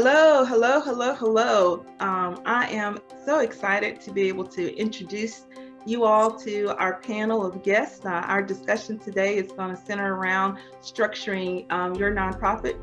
Hello, hello, hello, hello. I am so excited to be able to introduce you all to our panel of guests. Our discussion today is going to center around structuring your nonprofit.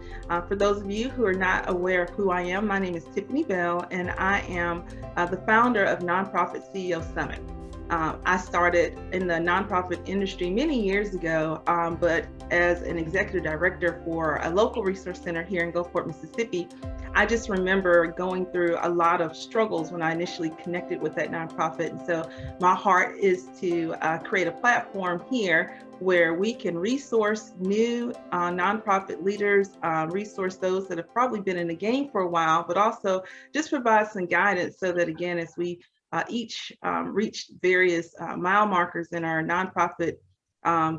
For those of you who are not aware of who I am, my name is Tiffany Bell, and I am the founder of Nonprofit CEO Summit. I started in the nonprofit industry many years ago, but as an executive director for a local resource center here in Gulfport, Mississippi, I just remember going through a lot of struggles when I initially connected with that nonprofit. And so my heart is to create a platform here where we can resource new nonprofit leaders, resource those that have probably been in the game for a while, but also just provide some guidance so that, again, as we each reach various mile markers in our nonprofit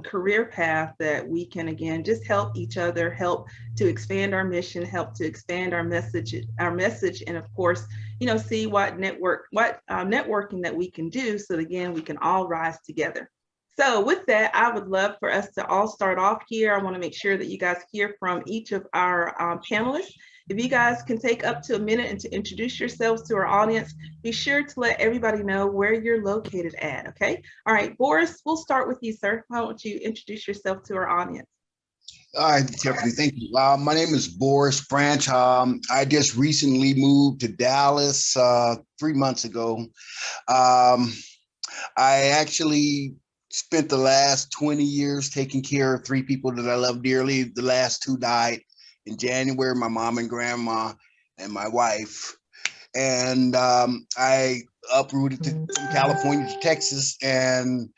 career path, that we can again just help each other, help to expand our mission, help to expand our message, and of course, see what networking that we can do, so that, again, we can all rise together. So with that, I would love for us to all start off here. I want to make sure that you guys hear from each of our panelists. If you guys can take up to a minute and to introduce yourselves to our audience, be sure to let everybody know where you're located at, okay? All right, Boris, we'll start with you, sir. Why don't you introduce yourself to our audience? All right, Tiffany, thank you. My name is Boris Branch. I just recently moved to Dallas 3 months ago. I actually spent the last 20 years taking care of 3 people that I love dearly. The last 2 died in January, my mom and grandma and my wife. And I uprooted from California to Texas, and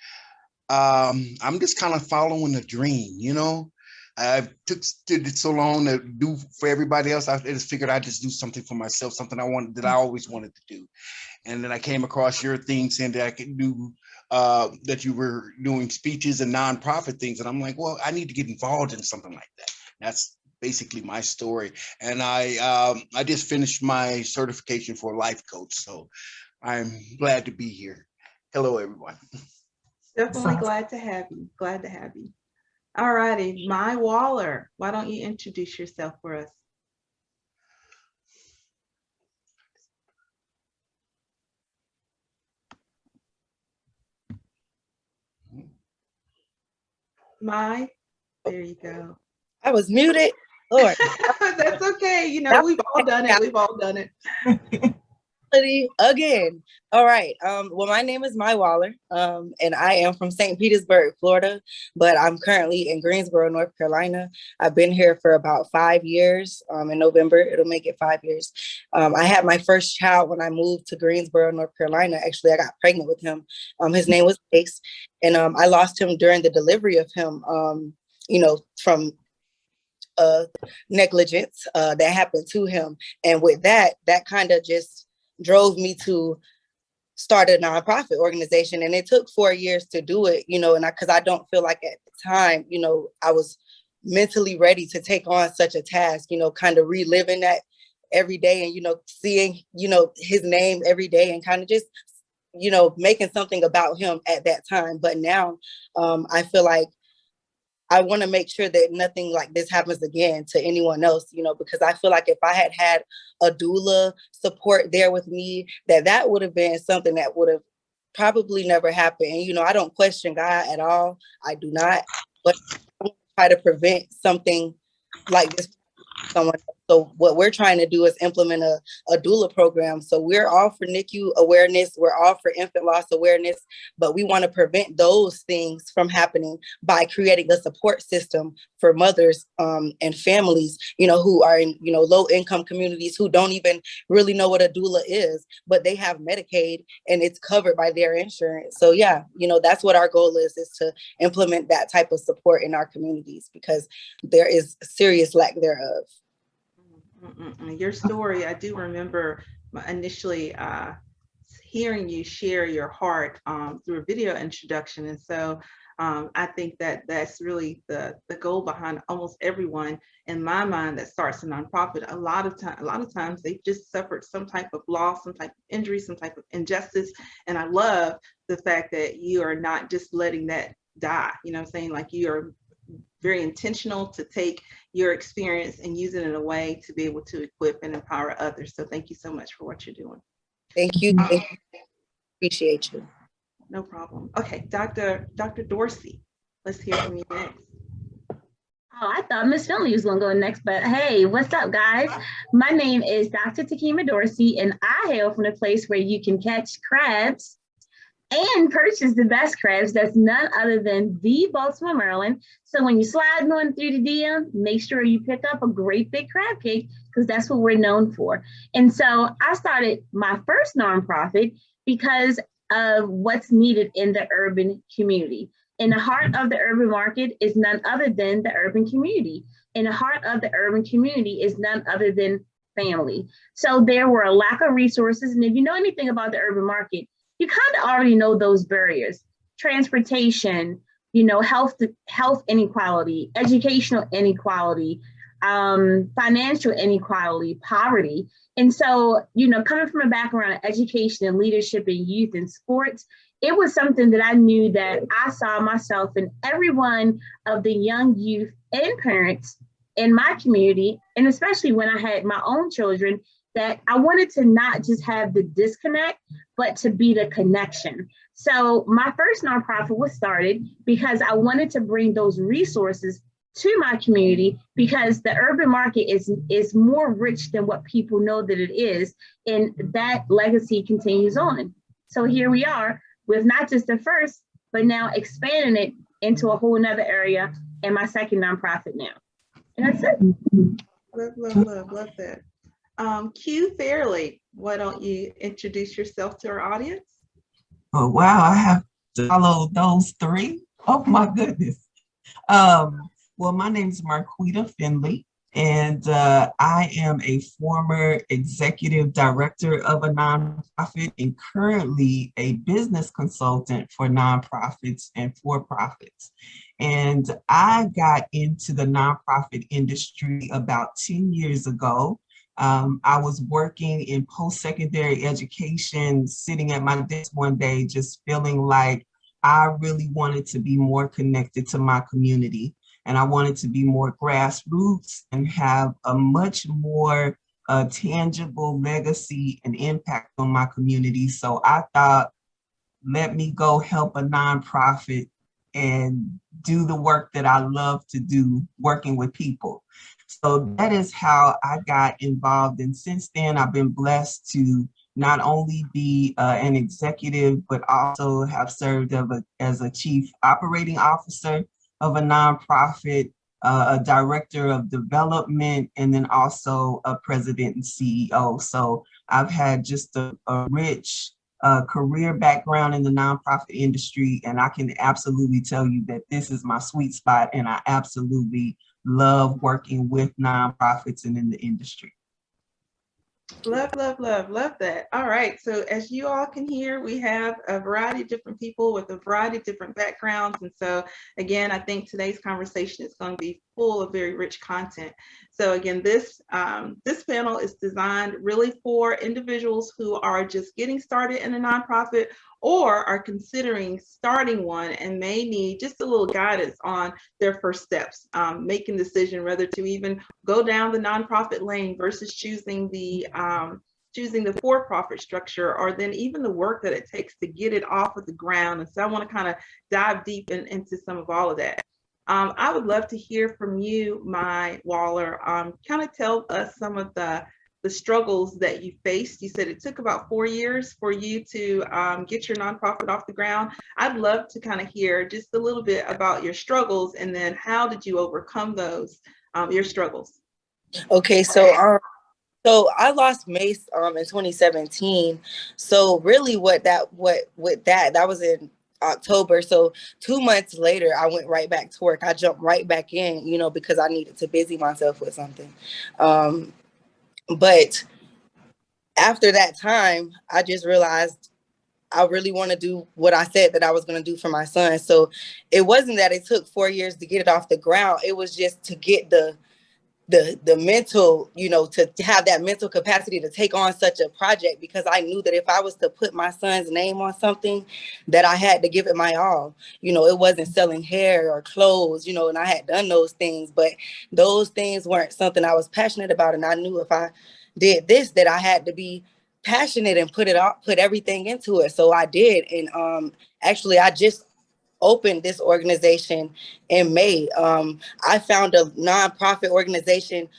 I'm just kind of following a dream, I did it so long to do for everybody else. I just figured I'd just do something for myself, something that I always wanted to do. And then I came across your thing saying that I could do that you were doing speeches and nonprofit things. And I'm like, well, I need to get involved in something like that. That's basically my story. And I just finished my certification for a life coach. So I'm glad to be here. Hello, everyone. Definitely glad to have you. Glad to have you. All righty, Mai Waller, why don't you introduce yourself for us? Mai, there you go. I was muted. Lord. That's okay. We've all done it. We've all done it. Again. All right. Well, my name is Mai Waller, and I am from St. Petersburg, Florida, but I'm currently in Greensboro, North Carolina. I've been here for about 5 years. In November, it'll make it 5 years. I had my first child when I moved to Greensboro, North Carolina. Actually, I got pregnant with him. His name was Ace, and I lost him during the delivery of him, from negligence that happened to him. And with that kind of just drove me to start a nonprofit organization. And it took 4 years to do it, and because I don't feel like at the time, I was mentally ready to take on such a task, kind of reliving that every day and, seeing, his name every day and kind of just, making something about him at that time. But now I feel like I want to make sure that nothing like this happens again to anyone else, because I feel like if I had had a doula support there with me, that would have been something that would have probably never happened. And, I don't question God at all. I do not, but I try to prevent something like this from someone. So what we're trying to do is implement a doula program. So we're all for NICU awareness. We're all for infant loss awareness, but we want to prevent those things from happening by creating a support system for mothers and families, who are in, low income communities who don't even really know what a doula is, but they have Medicaid and it's covered by their insurance. So yeah, that's what our goal is to implement that type of support in our communities, because there is serious lack thereof. Your story, I do remember initially hearing you share your heart through a video introduction. And so I think that that's really the goal behind almost everyone in my mind that starts a nonprofit. A lot of times they've just suffered some type of loss, some type of injury, some type of injustice. And I love the fact that you are not just letting that die, saying, like, you are very intentional to take your experience and use it in a way to be able to equip and empower others. So thank you so much for what you're doing. Thank you. Appreciate you. No problem. Okay, Dr. Dorsey, let's hear from you next. Oh, I thought Miss Finley was gonna go next, but hey, what's up, guys? My name is Dr. Takima Dorsey, and I hail from a place where you can catch crabs and purchase the best crabs. That's none other than the Baltimore, Maryland. So when you slide on through the DM, make sure you pick up a great big crab cake, because that's what we're known for. And so I started my first nonprofit because of what's needed in the urban community. In the heart of the urban market is none other than the urban community. In the heart of the urban community is none other than family. So there were a lack of resources. And if you know anything about the urban market, you kind of already know those barriers: transportation, health inequality, educational inequality, financial inequality, poverty. And so, coming from a background of education and leadership and youth and sports, it was something that I knew that I saw myself in every one of the young youth and parents in my community, and especially when I had my own children, that I wanted to not just have the disconnect, but to be the connection. So my first nonprofit was started because I wanted to bring those resources to my community, because the urban market is more rich than what people know that it is, and that legacy continues on. So here we are with not just the first, but now expanding it into a whole nother area in my second nonprofit now. And that's it. Love that. Q Fairley, why don't you introduce yourself to our audience? Oh, wow, I have to follow those three. Oh my goodness. Well, my name is Marquita Finley, and I am a former executive director of a nonprofit and currently a business consultant for nonprofits and for-profits. And I got into the nonprofit industry about 10 years ago. I was working in post-secondary education, sitting at my desk one day, just feeling like I really wanted to be more connected to my community. And I wanted to be more grassroots and have a much more tangible legacy and impact on my community. So I thought, let me go help a nonprofit and do the work that I love to do, working with people. So that is how I got involved. And since then, I've been blessed to not only be an executive, but also have served as a chief operating officer of a nonprofit, a director of development, and then also a president and CEO. So I've had just a rich career background in the nonprofit industry, and I can absolutely tell you that this is my sweet spot, and I absolutely love working with nonprofits and in the industry. Love that. All right, so as you all can hear, we have a variety of different people with a variety of different backgrounds. And so again, I think today's conversation is going to be full of very rich content. So again, this panel is designed really for individuals who are just getting started in a nonprofit or are considering starting one and may need just a little guidance on their first steps, making the decision whether to even go down the nonprofit lane versus choosing the for-profit structure, or then even the work that it takes to get it off of the ground. And so I want to kind of dive deep into some of all of that. I would love to hear from you, Mai Waller. Kind of tell us some of the struggles that you faced. You said it took about 4 years for you to get your nonprofit off the ground. I'd love to kind of hear just a little bit about your struggles, and then how did you overcome those, your struggles? Okay, so I lost Mace in 2017. So really that was in October. So 2 months later, I went right back to work. I jumped right back in, because I needed to busy myself with something. But after that time, I just realized I really want to do what I said that I was going to do for my son. So it wasn't that it took 4 years to get it off the ground. It was just to get the the mental, to have that mental capacity to take on such a project, because I knew that if I was to put my son's name on something, that I had to give it my all. It wasn't selling hair or clothes, and I had done those things, but those things weren't something I was passionate about. And I knew if I did this, that I had to be passionate and put everything into it. So I did. And actually, I just opened this organization in May. I found a nonprofit organization.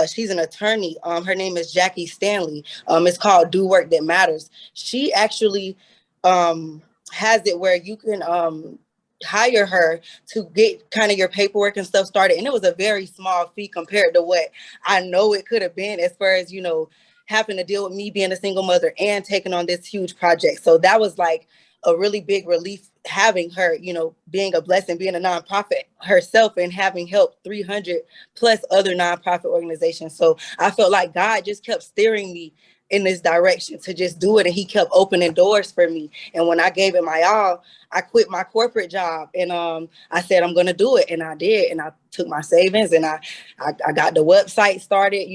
She's an attorney. Her name is Jackie Stanley. It's called Do Work That Matters. She actually has it where you can hire her to get kind of your paperwork and stuff started. And it was a very small fee compared to what I know it could have been, as far as, having to deal with me being a single mother and taking on this huge project. So that was like a really big relief, having her, being a blessing, being a nonprofit herself, and having helped 300 plus other nonprofit organizations. So I felt like God just kept steering me in this direction to just do it. And he kept opening doors for me. And when I gave it my all, I quit my corporate job, and I said, I'm going to do it. And I did. And I took my savings, and I got the website started,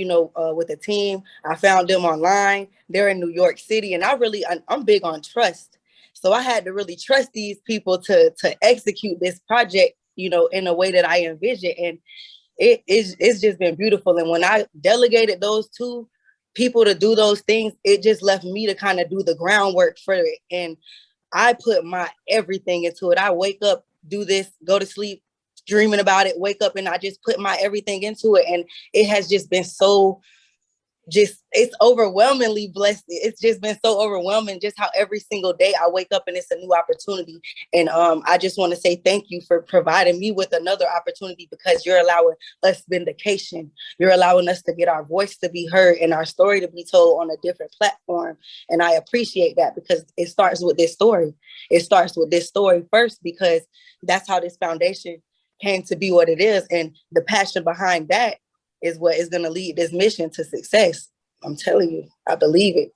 with a team. I found them online. They're in New York City. And I'm big on trust. So I had to really trust these people to execute this project, in a way that I envisioned. And it's just been beautiful. And when I delegated those two people to do those things, it just left me to kind of do the groundwork for it. And I put my everything into it. I wake up, do this, go to sleep, dreaming about it, wake up, and I just put my everything into it. And it has just been it's overwhelmingly blessed. It's just been so overwhelming, just how every single day I wake up and it's a new opportunity. And I just want to say thank you for providing me with another opportunity, because you're allowing us vindication. You're allowing us to get our voice to be heard and our story to be told on a different platform. And I appreciate that, because it starts with this story. It starts with this story first, because that's how this foundation came to be what it is. And the passion behind that is what is going to lead this mission to success. I'm telling you, I believe it.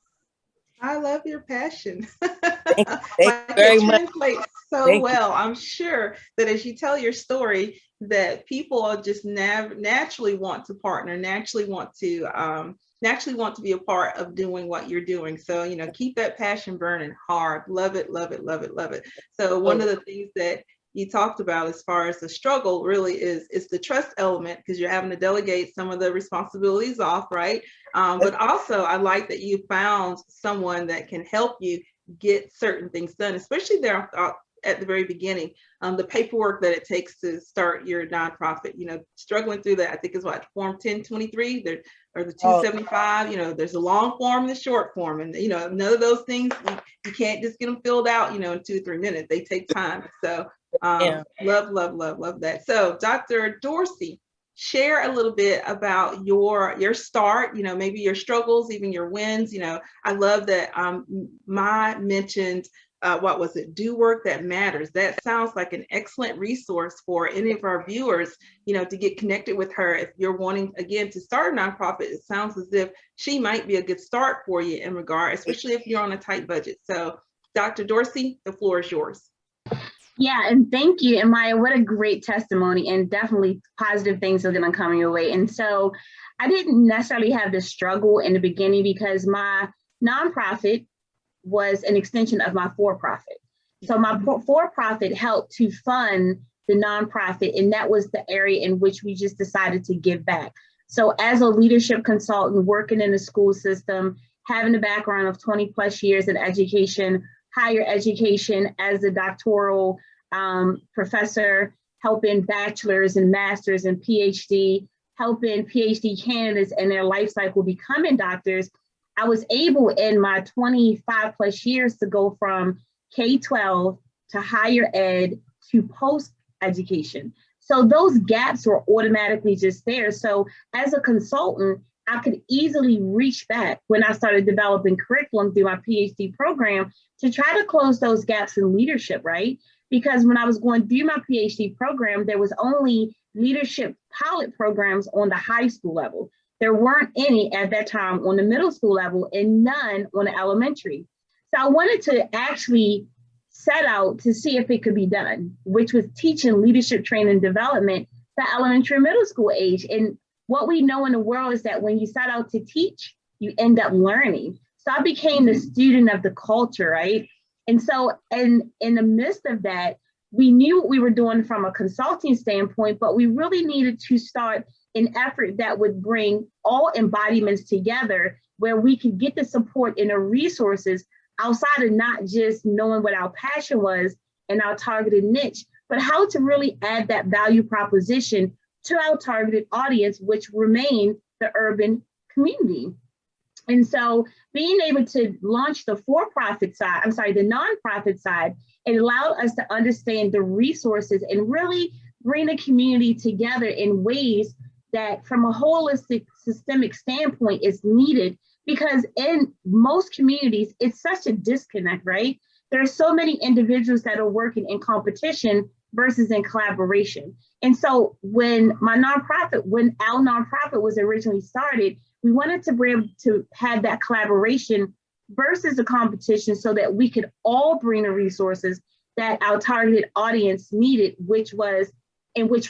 I love your passion. Thank you very much. Translates so well. I'm sure that as you tell your story, that people are just naturally want to partner, naturally want to be a part of doing what you're doing. So, keep that passion burning hard. Love it, love it, love it, love it. So one of the things that you talked about as far as the struggle really is the trust element, because you're having to delegate some of the responsibilities off, right? But also I like that you found someone that can help you get certain things done, especially there at the very beginning, the paperwork that it takes to start your nonprofit, struggling through that. I think is what, Form 1023 there, or the 275, there's a long form and the short form, and none of those things, you can't just get them filled out, in 2 or 3 minutes. They take time. So love that. So Dr. Dorsey, share a little bit about your start, maybe your struggles, even your wins. I love that Ma mentioned what was it? Do Work That Matters. That sounds like an excellent resource for any of our viewers, to get connected with her. If you're wanting, again, to start a nonprofit, it sounds as if she might be a good start for you in regard, especially if you're on a tight budget. So Dr. Dorsey, the floor is yours. Yeah, and thank you. And Maya, what a great testimony, and definitely positive things are going to come your way. And so I didn't necessarily have the struggle in the beginning, because my nonprofit was an extension of my for-profit. So my for-profit helped to fund the nonprofit, and that was the area in which we just decided to give back. So as a leadership consultant working in the school system, having a background of 20 plus years in education, higher education as a doctoral professor, helping bachelor's and master's and PhD, helping PhD candidates and their life cycle becoming doctors, I was able in my 25 plus years to go from K-12 to higher ed to post education. So those gaps were automatically just there. So as a consultant, I could easily reach back when I started developing curriculum through my PhD program to try to close those gaps in leadership, right? Because when I was going through my PhD program, there was only leadership pilot programs on the high school level. There weren't any at that time on the middle school level, and none on the elementary. So I wanted to actually set out to see if it could be done, which was teaching leadership training and development for elementary and middle school age. And what we know in the world is that when you set out to teach, you end up learning. So I became the student of the culture, right? And so in the midst of that, we knew what we were doing from a consulting standpoint, but we really needed to start an effort that would bring all embodiments together where we could get the support and the resources outside of not just knowing what our passion was and our targeted niche, but how to really add that value proposition to our targeted audience, which remain the urban community. And so being able to launch the for-profit side, the nonprofit side, it allowed us to understand the resources and really bring the community together in ways that from a holistic systemic standpoint is needed, because in most communities, it's such a disconnect, right? There are so many individuals that are working in competition versus in collaboration. And so when our nonprofit was originally started, we wanted to be able to have that collaboration versus the competition so that we could all bring the resources that our targeted audience needed, which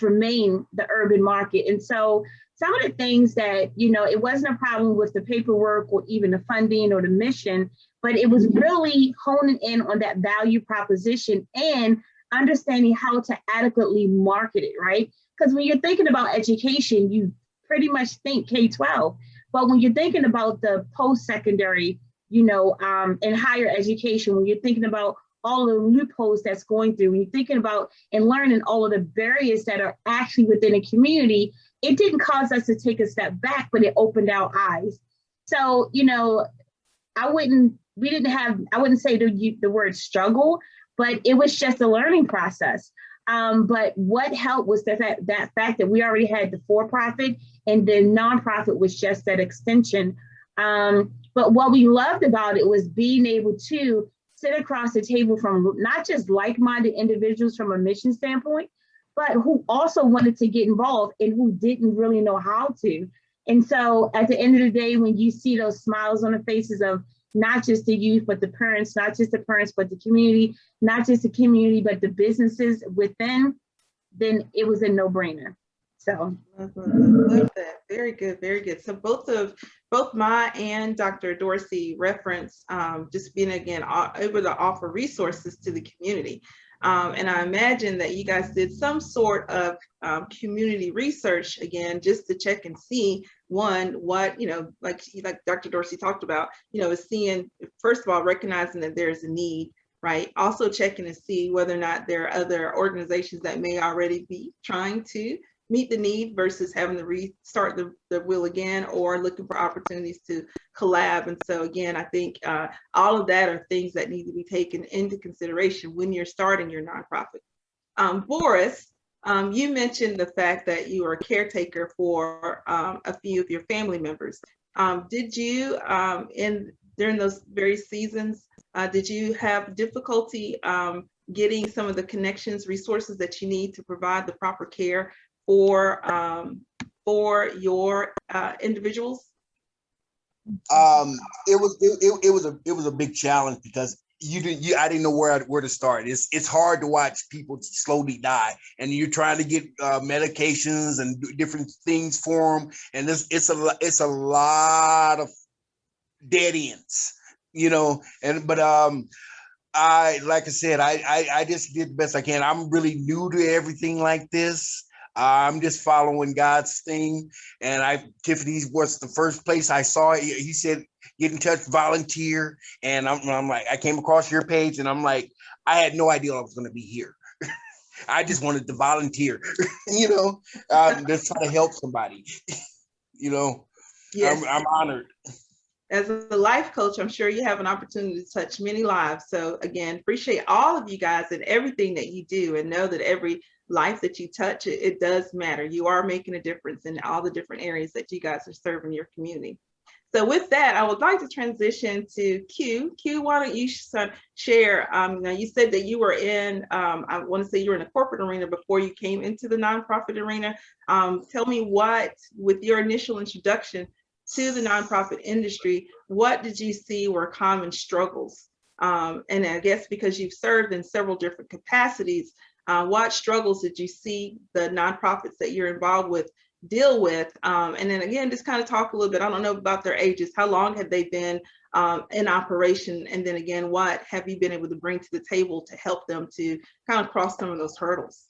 remained the urban market. And so some of the things that, it wasn't a problem with the paperwork or even the funding or the mission, but it was really honing in on that value proposition and understanding how to adequately market it, right? Because when you're thinking about education, you pretty much think K-12. But when you're thinking about the post-secondary, and higher education, when you're thinking about all the loopholes that's going through, when you're thinking about and learning all of the barriers that are actually within a community, it didn't cause us to take a step back, but it opened our eyes. So, I wouldn't say the word struggle, but it was just a learning process. But what helped was that fact that we already had the for-profit and the nonprofit was just that extension. But what we loved about it was being able to sit across the table from not just like-minded individuals from a mission standpoint, but who also wanted to get involved and who didn't really know how to. And so at the end of the day, when you see those smiles on the faces of not just the youth, but the parents, not just the parents, but the community, not just the community, but the businesses within, then it was a no-brainer. So love that. Very good, very good. So both Mai and Dr. Dorsey reference just being again able to offer resources to the community. And I imagine that you guys did some sort of community research again, just to check and see what, like Dr. Dorsey talked about, is seeing, first of all, recognizing that there's a need, right? Also checking to see whether or not there are other organizations that may already be trying to meet the need versus having to restart the wheel again or looking for opportunities to collab. And so again, I think all of that are things that need to be taken into consideration when you're starting your nonprofit. Boris, you mentioned the fact that you are a caretaker for a few of your family members. Did you, during those various seasons, did you have difficulty getting some of the connections, resources that you need to provide the proper care for your individuals? It was a big challenge because I didn't know where to start. It's hard to watch people slowly die, and you're trying to get medications and different things for them, and it's a lot of dead ends, but like I said, I just did the best I can. I'm really new to everything like this. I'm just following God's thing. And Tiffany was the first place I saw it. He said, get in touch, volunteer. And I'm like, I came across your page and I'm like, I had no idea I was going to be here. I just wanted to volunteer, just try to help somebody, Yes. I'm honored. As a life coach, I'm sure you have an opportunity to touch many lives. So again, appreciate all of you guys and everything that you do, and know that every life that you touch, it does matter. You are making a difference in all the different areas that you guys are serving your community. So with that, I would like to transition to Q. Q, why don't you share, now you said that you were in, I want to say you were in the corporate arena before you came into the nonprofit arena. Tell me with your initial introduction to the nonprofit industry, what did you see were common struggles? And I guess because you've served in several different capacities, what struggles did you see the nonprofits that you're involved with deal with. And then again, just kind of talk a little bit, I don't know about their ages, how long have they been in operation? And then again, what have you been able to bring to the table to help them to kind of cross some of those hurdles?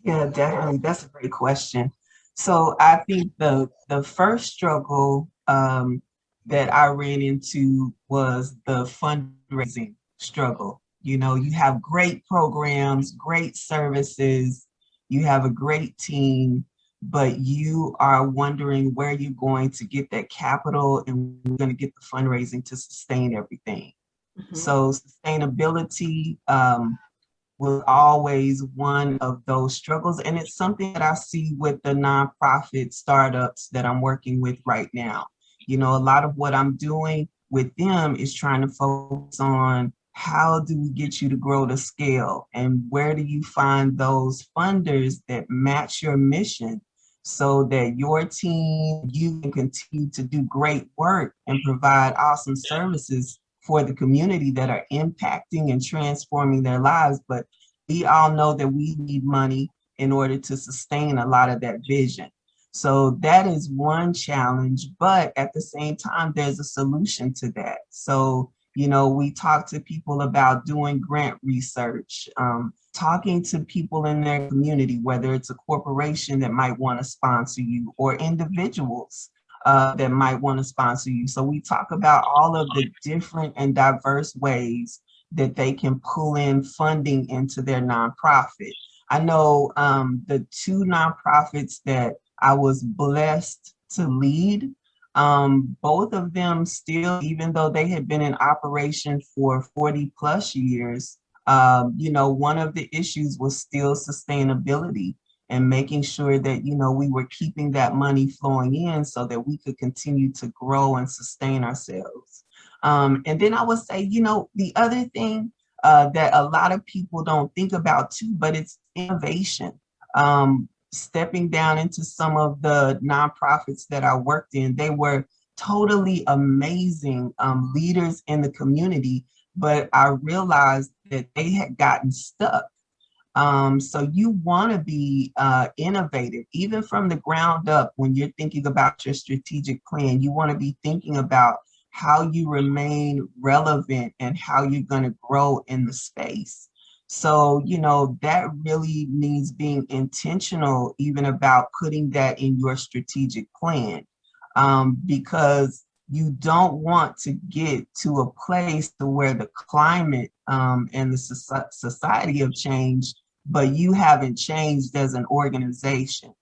Yeah, definitely. That's a great question. So I think the first struggle that I ran into was the fundraising struggle. You know, you have great programs, great services, you have a great team, but you are wondering where you're going to get that capital and we're going to get the fundraising to sustain everything. Mhm. So sustainability was always one of those struggles. And it's something that I see with the nonprofit startups that I'm working with right now. You know, a lot of what I'm doing with them is trying to focus on how do we get you to grow to scale and where do you find those funders that match your mission so that your team, you can continue to do great work and provide awesome services for the community that are impacting and transforming their lives. But we all know that we need money in order to sustain a lot of that vision. So that is one challenge, but at the same time, there's a solution to that. So, you know, we talk to people about doing grant research, talking to people in their community, whether it's a corporation that might want to sponsor you or individuals that might want to sponsor you. So we talk about all of the different and diverse ways that they can pull in funding into their nonprofit. I know the two nonprofits that I was blessed to lead, both of them still, even though they had been in operation for 40 plus years, you know, one of the issues was still sustainability and making sure that, you know, we were keeping that money flowing in so that we could continue to grow and sustain ourselves. And then I would say, you know, the other thing that a lot of people don't think about too, but it's innovation. Stepping down into some of the nonprofits that I worked in, they were totally amazing leaders in the community, but I realized that they had gotten stuck. So you want to be innovative, even from the ground up. When you're thinking about your strategic plan, you want to be thinking about how you remain relevant and how you're going to grow in the space. So, you know, that really means being intentional, even about putting that in your strategic plan, because you don't want to get to a place to where the climate and the society have changed, but you haven't changed as an organization.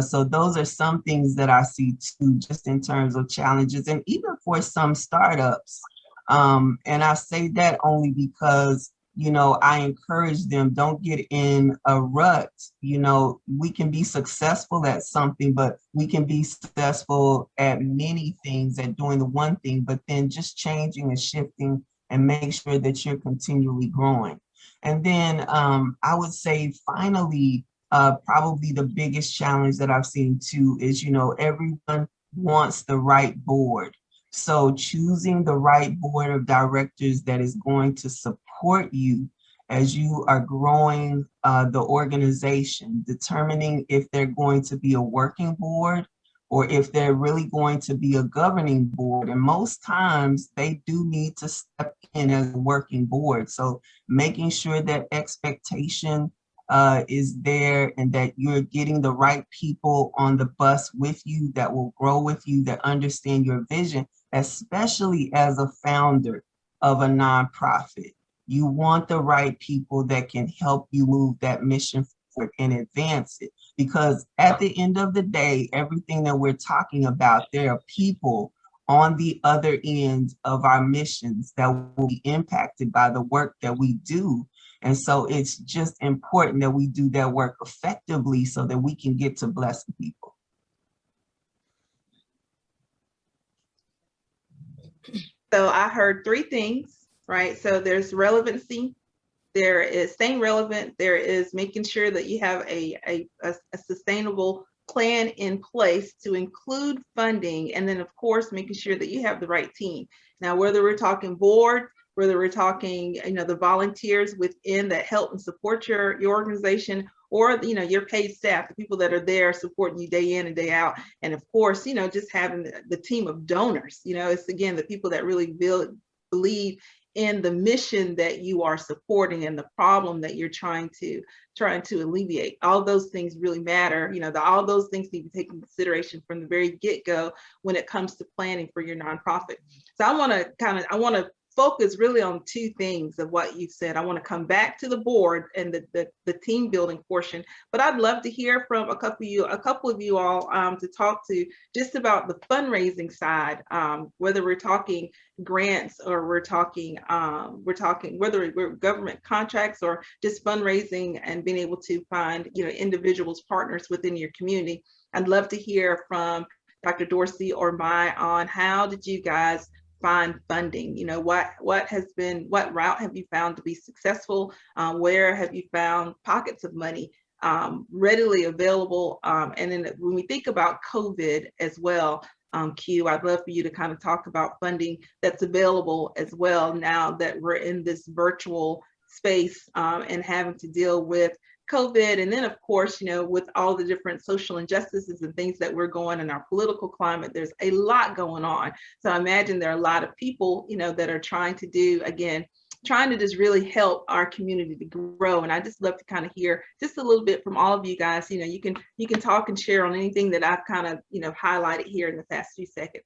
So those are some things that I see too, just in terms of challenges, and even for some startups. And I say that only because, you know, I encourage them, don't get in a rut. You know, we can be successful at something, but we can be successful at many things, at doing the one thing, but then just changing and shifting and make sure that you're continually growing. And then I would say finally, probably the biggest challenge that I've seen too is, you know, everyone wants the right board. So choosing the right board of directors that is going to support you as you are growing the organization, determining if they're going to be a working board or if they're really going to be a governing board. And most times they do need to step in as a working board. So making sure that expectation is there and that you're getting the right people on the bus with you that will grow with you, that understand your vision, especially as a founder of a nonprofit. You want the right people that can help you move that mission forward and advance it. Because at the end of the day, everything that we're talking about, there are people on the other end of our missions that will be impacted by the work that we do. And so it's just important that we do that work effectively so that we can get to blessing people. So I heard three things, right? So there's relevancy, there is staying relevant, there is making sure that you have a sustainable plan in place to include funding, and then of course making sure that you have the right team. Now, whether we're talking board, whether we're talking, you know, the volunteers within that help and support your organization, or, you know, your paid staff, the people that are there supporting you day in and day out. And of course, you know, just having the team of donors, you know, it's again, the people that really believe in the mission that you are supporting and the problem that you're trying to alleviate. All those things really matter. You know, all those things need to be taken into consideration from the very get-go when it comes to planning for your nonprofit. So I want to focus really on two things of what you said. I want to come back to the board and the team building portion, but I'd love to hear from a couple of you all to talk to just about the fundraising side, whether we're talking grants or we're talking whether we're government contracts or just fundraising and being able to find, you know, individuals, partners within your community. I'd love to hear from Dr. Dorsey or Mai on how did you guys find funding? You know, what route have you found to be successful? Where have you found pockets of money readily available? And then when we think about COVID as well, Q, I'd love for you to kind of talk about funding that's available as well now that we're in this virtual space and having to deal with COVID. And then of course, you know, with all the different social injustices and things that we're going in our political climate, there's a lot going on. So I imagine there are a lot of people, you know, that are trying to just really help our community to grow. And I just love to kind of hear just a little bit from all of you guys. You know, you can talk and share on anything that I've kind of, you know, highlighted here in the past few seconds.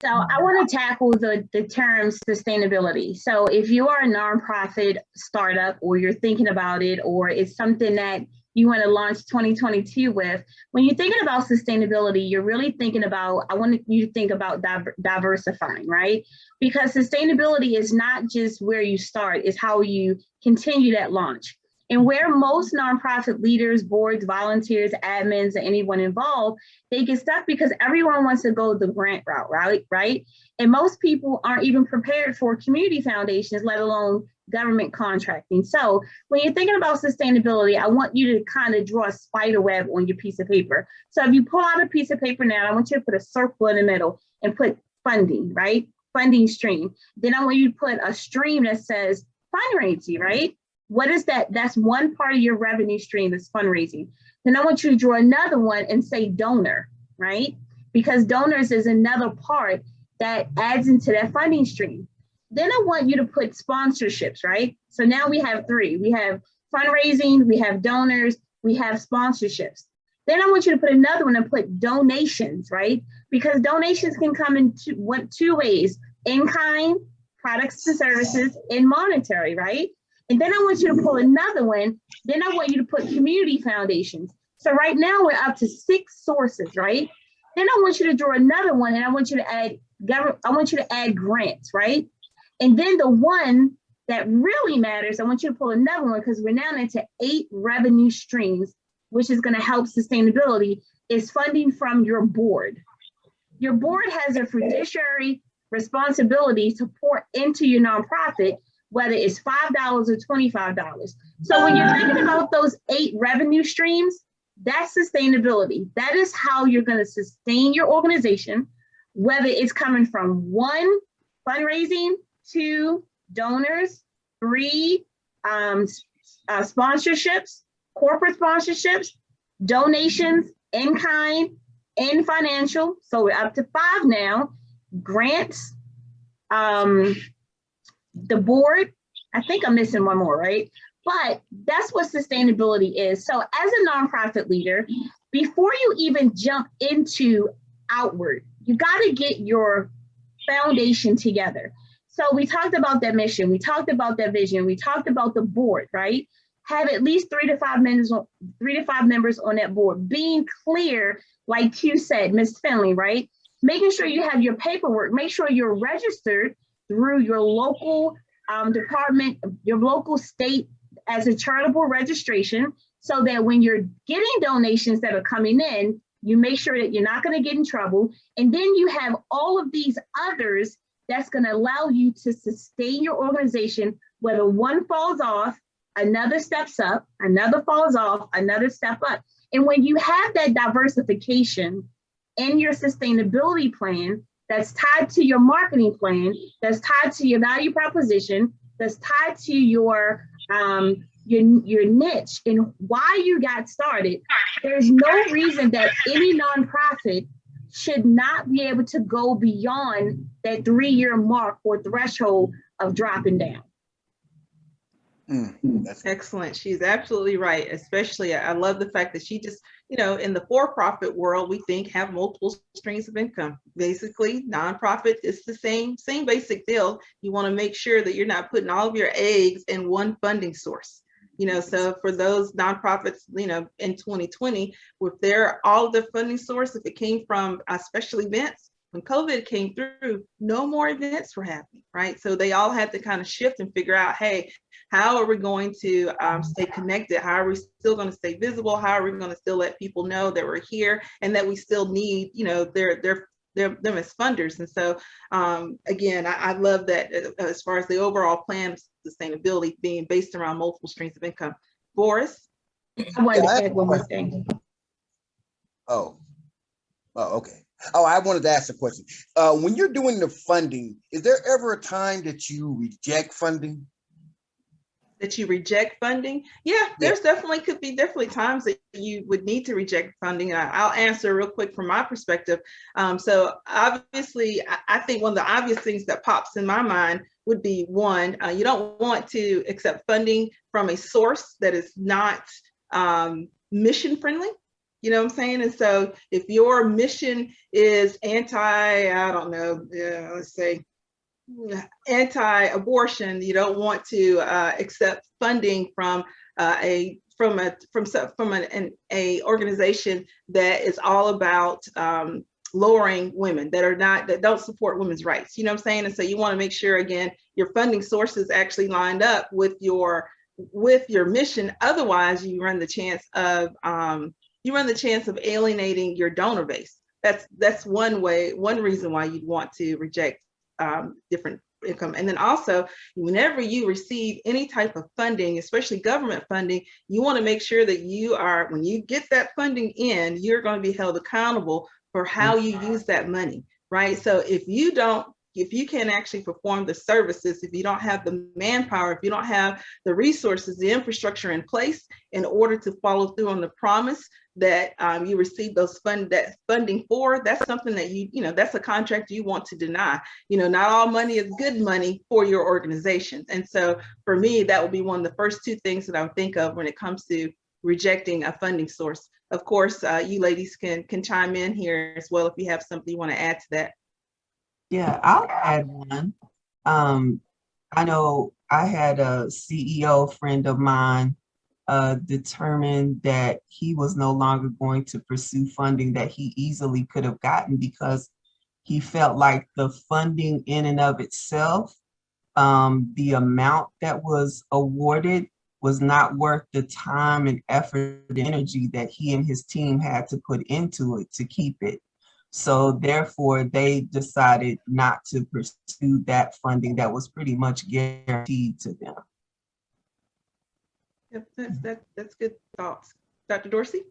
So I want to tackle the term sustainability. So if you are a nonprofit startup or you're thinking about it, or it's something that you want to launch 2022 with, when you're thinking about sustainability, you're really thinking about, I want you to think about diversifying, right? Because sustainability is not just where you start, it's how you continue that launch. And where most nonprofit leaders, boards, volunteers, admins, and anyone involved, they get stuck because everyone wants to go the grant route, right? And most people aren't even prepared for community foundations, let alone government contracting. So when you're thinking about sustainability, I want you to kind of draw a spider web on your piece of paper. So if you pull out a piece of paper now, I want you to put a circle in the middle and put funding, right? Funding stream. Then I want you to put a stream that says fundraising, right? What is that? That's one part of your revenue stream is fundraising. Then I want you to draw another one and say donor, right? Because donors is another part that adds into that funding stream. Then I want you to put sponsorships, right? So now we have three. We have fundraising, we have donors, we have sponsorships. Then I want you to put another one and put donations, right? Because donations can come in two ways: in kind, products and services, and monetary, right? And then I want you to pull another one. Then I want you to put community foundations. So right now we're up to 6 sources, right? Then I want you to draw another one, and I want you to add grants, right? And then the one that really matters, I want you to pull another one, because we're now into 8 revenue streams, which is going to help sustainability, is funding from your board. Your board has a fiduciary responsibility to pour into your nonprofit, whether it's $5 or $25. So when you're thinking about those 8 revenue streams, that's sustainability. That is how you're going to sustain your organization, whether it's coming from 1, fundraising, 2, donors, 3, sponsorships, corporate sponsorships, donations, in kind, in financial. So we're up to 5 now, grants, the board. I think I'm missing one more, right? But that's what sustainability is. So as a nonprofit leader, before you even jump into outward, you got to get your foundation together. So we talked about that mission, we talked about that vision, we talked about the board, right? Have at least 3 to 5 members on that board. Being clear, like Q said, Ms. Finley, right? Making sure you have your paperwork, make sure you're registered through your local department, your local state as a charitable registration, so that when you're getting donations that are coming in, you make sure that you're not going to get in trouble. And then you have all of these others that's going to allow you to sustain your organization, whether one falls off, another steps up, another falls off, another step up. And when you have that diversification in your sustainability plan, that's tied to your marketing plan, that's tied to your value proposition, that's tied to your your niche and why you got started, there's no reason that any nonprofit should not be able to go beyond that 3-year mark or threshold of dropping down. That's excellent. She's absolutely right. Especially, I love the fact that she just, in the for-profit world, we think have multiple streams of income. Basically, nonprofit is the same basic deal. You want to make sure that you're not putting all of your eggs in one funding source. So for those nonprofits, in 2020, with all of the funding source, if it came from special events, when COVID came through, no more events were happening, right? So they all had to kind of shift and figure out, hey, how are we going to stay connected? How are we still going to stay visible? How are we going to still let people know that we're here and that we still need, them as funders? And so, again, I love that as far as the overall plan of sustainability being based around multiple streams of income. Boris? I wanted to add one more thing. Oh, okay. Oh, I wanted to ask a question. When you're doing the funding, is there ever a time that you reject funding? That you reject funding? Yeah, there's could be times that you would need to reject funding. I'll answer real quick from my perspective. So obviously, I think one of the obvious things that pops in my mind would be one, you don't want to accept funding from a source that is not mission friendly. You know what I'm saying? And so if your mission is anti-abortion, you don't want to accept funding from an organization that is all about lowering women, that don't support women's rights. You know what I'm saying? And so you want to make sure, again, your funding sources actually lined up with your mission. Otherwise, you run the chance of alienating your donor base. That's one reason why you'd want to reject different income. And then also, whenever you receive any type of funding, especially government funding, you want to make sure that when you get that funding in, you're going to be held accountable for how you use that money, right? So if you can't actually perform the services, if you don't have the manpower, if you don't have the resources, the infrastructure in place in order to follow through on the promise that you receive that funding for, that's something that that's a contract you want to deny. Not all money is good money for your organization. And so for me, that would be one of the first two things that I would think of when it comes to rejecting a funding source. Of course, you ladies can chime in here as well if you have something you want to add to that. Yeah, I'll add one. I know I had a CEO friend of mine determined that he was no longer going to pursue funding that he easily could have gotten because he felt like the funding in and of itself, the amount that was awarded was not worth the time and effort and energy that he and his team had to put into it to keep it. So therefore, they decided not to pursue that funding that was pretty much guaranteed to them. Yep, that's good thoughts. Dr. Dorsey?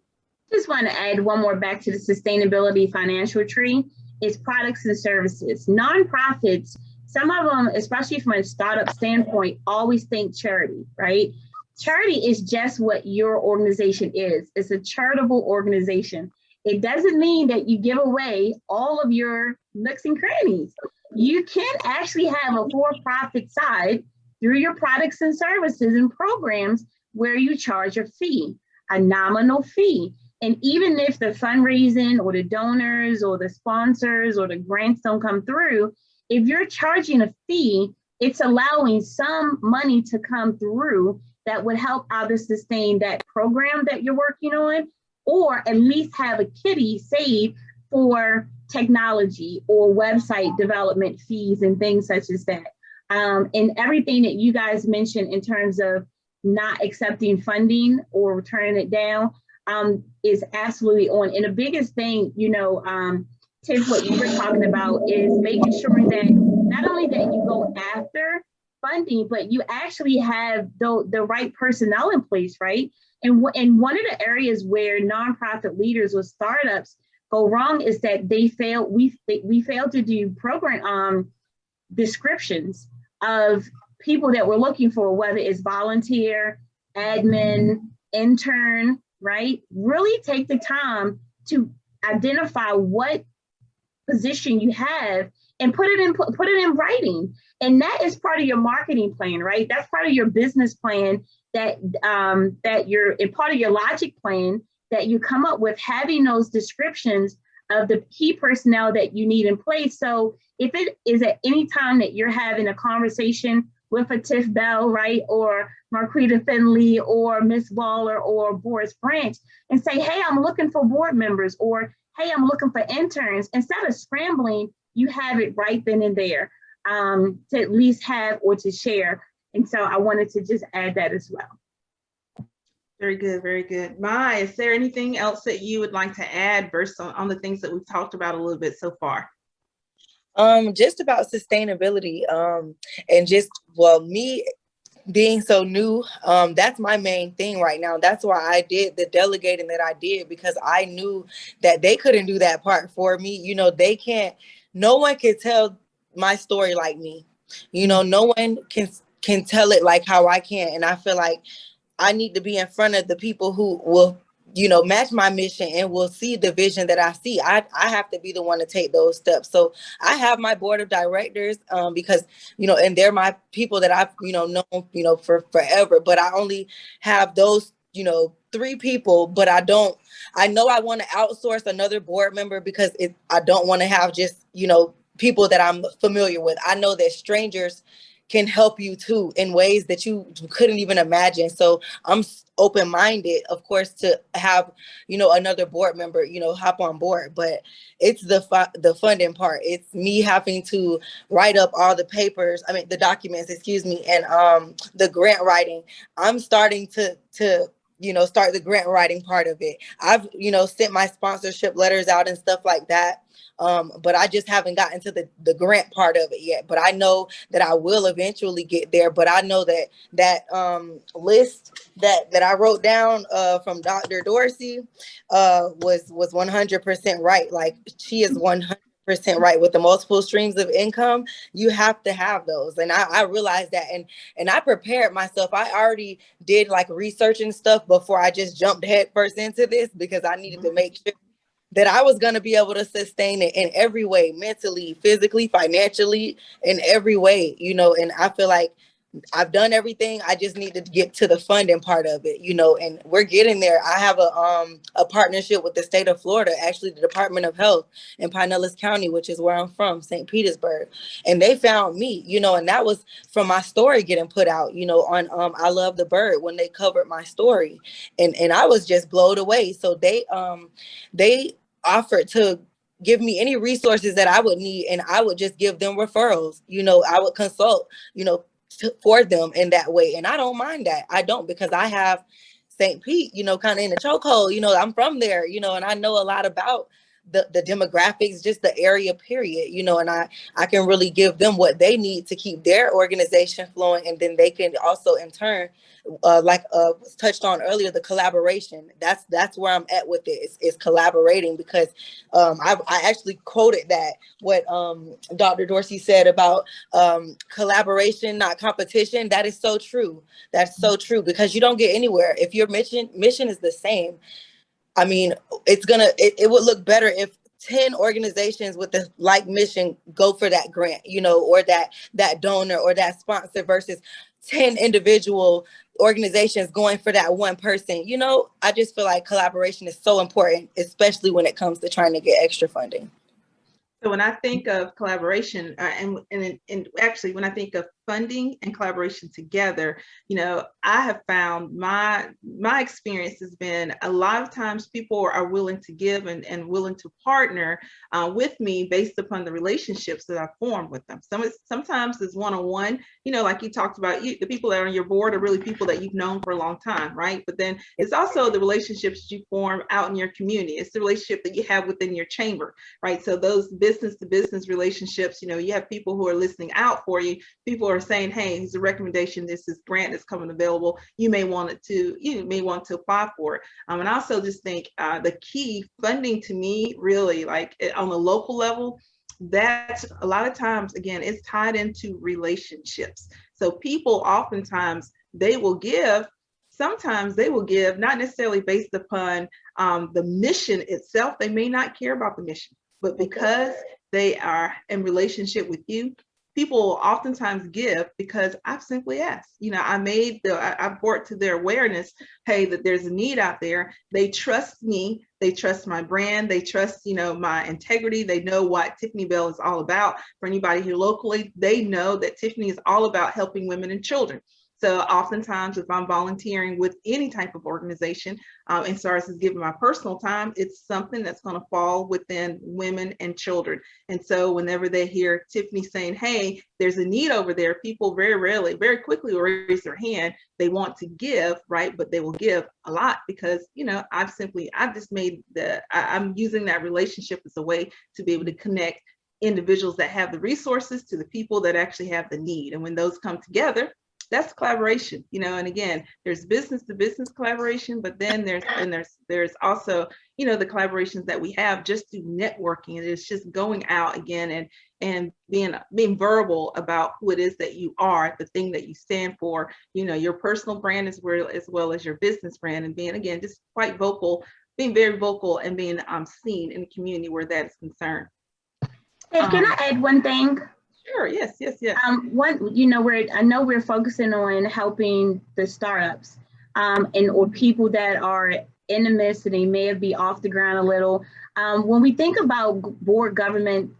Just want to add one more back to the sustainability financial tree. It's products and services. Nonprofits, some of them, especially from a startup standpoint, always think charity, right? Charity is just what your organization is. It's a charitable organization. It doesn't mean that you give away all of your nooks and crannies. You can actually have a for-profit side through your products and services and programs where you charge a fee, a nominal fee. And even if the fundraising or the donors or the sponsors or the grants don't come through, if you're charging a fee, it's allowing some money to come through that would help either sustain that program that you're working on, or at least have a kitty saved for technology or website development fees and things such as that. And everything that you guys mentioned in terms of not accepting funding or turning it down is absolutely on. And the biggest thing, Tiff, what you were talking about is making sure that not only that you go after funding, but you actually have the right personnel in place, right? And one of the areas where nonprofit leaders or startups go wrong is that we fail to do program descriptions of people that we're looking for, whether it's volunteer, admin, intern, right? Really take the time to identify what position you have and put it in writing. And that is part of your marketing plan, right? That's part of your business plan that you're in, part of your logic plan that you come up with, having those descriptions of the key personnel that you need in place. So if it is at any time that you're having a conversation with a Tiff Bell, right, or Marquita Finley, or Miss Waller, or Boris Branch, and say, hey, I'm looking for board members, or hey, I'm looking for interns, instead of scrambling, you have it right then and there to at least have or to share. And so I wanted to just add that as well. Very good, very good. Mai, is there anything else that you would like to add based on the things that we've talked about a little bit so far? Just about sustainability, and just, well, me being so new, that's my main thing right now. That's why I did the delegating that I did, because I knew that they couldn't do that part for me. You know, no one can tell my story like me. You know, no one can tell it like how I can. And I feel like I need to be in front of the people who will, you know, match my mission and will see the vision that I see. I have to be the one to take those steps. So I have my board of directors, because, you know, and they're my people that I've, you know, known, you know, for forever, but I only have those, you know, 3 people, but I know I want to outsource another board member, because I don't want to have just, you know, people that I'm familiar with. I know that strangers can help you too in ways that you couldn't even imagine. So I'm open-minded, of course, to have, you know, another board member, you know, hop on board. But it's the funding part. It's me having to write up all the documents, and the grant writing. I'm starting to you know, start the grant writing part of it. I've, you know, sent my sponsorship letters out and stuff like that. But I just haven't gotten to the grant part of it yet. But I know that I will eventually get there. But I know that list that I wrote down from Dr. Dorsey was 100% right. Like, she is 100% right with the multiple streams of income. You have to have those. And I realized that, and I prepared myself. I already did like research and stuff before I just jumped headfirst into this, because I needed to make sure that I was going to be able to sustain it in every way, mentally, physically, financially, in every way, you know. And I feel like I've done everything. I just need to get to the funding part of it, you know, and we're getting there. I have a partnership with the state of Florida, actually the Department of Health in Pinellas County, which is where I'm from, St. Petersburg. And they found me, you know, and that was from my story getting put out, you know, on I Love the Bird, when they covered my story. And I was just blown away. So they offered to give me any resources that I would need, and I would just give them referrals. You know, I would consult, you know, for them in that way. And I don't mind that. I don't, because I have St. Pete, you know, kind of in the chokehold. You know, I'm from there, you know, and I know a lot about the demographics, just the area, period, you know, and I can really give them what they need to keep their organization flowing. And then they can also in turn, was touched on earlier, the collaboration. That's where I'm at with it, is collaborating, because I actually quoted that, what Dr. Dorsey said about collaboration, not competition. That is so true. That's so true, because you don't get anywhere if your mission is the same. I mean, it would look better if 10 organizations with the like mission go for that grant, you know, or that donor or that sponsor, versus 10 individual organizations going for that one person. You know, I just feel like collaboration is so important, especially when it comes to trying to get extra funding. So when I think of collaboration, and actually when I think of funding and collaboration together, you know, I have found my experience has been a lot of times people are willing to give and willing to partner with me based upon the relationships that I formed with them. Sometimes it's one-on-one, you know, like you talked about, the people that are on your board are really people that you've known for a long time, right? But then it's also the relationships you form out in your community. It's the relationship that you have within your chamber, right? So those business to business relationships, you know, you have people who are listening out for you. People are saying, hey, here's a recommendation, this is grant that's coming available, you may want to apply for it. And I also just think the key funding to me, really, like on the local level, that a lot of times, again, it's tied into relationships. So people oftentimes, they will give sometimes they will give not necessarily based upon the mission itself. They may not care about the mission, but because they are in relationship with you, people will oftentimes give because I've simply asked. I've brought to their awareness, hey, that there's a need out there. They trust me. They trust my brand. They trust, my integrity. They know what Tiffany Bell is all about. For anybody here locally, they know that Tiffany is all about helping women and children. So oftentimes, if I'm volunteering with any type of organization, and so as is giving my personal time, it's something that's going to fall within women and children. And so whenever they hear Tiffany saying, hey, there's a need over there, people very quickly will raise their hand. They want to give, right? But they will give a lot because, I'm using that relationship as a way to be able to connect individuals that have the resources to the people that actually have the need. And when those come together, that's collaboration, and again, there's business to business collaboration, but then there's also, the collaborations that we have just through networking. And it's just going out again and being verbal about who it is that you are, the thing that you stand for, your personal brand as well as your business brand, and being, again, just quite vocal, being very vocal and being seen in the community where that is concerned. Hey, can I add one thing? Sure. Yes. I know we're focusing on helping the startups, or people that are in the midst and they may be off the ground a little. When we think about board governance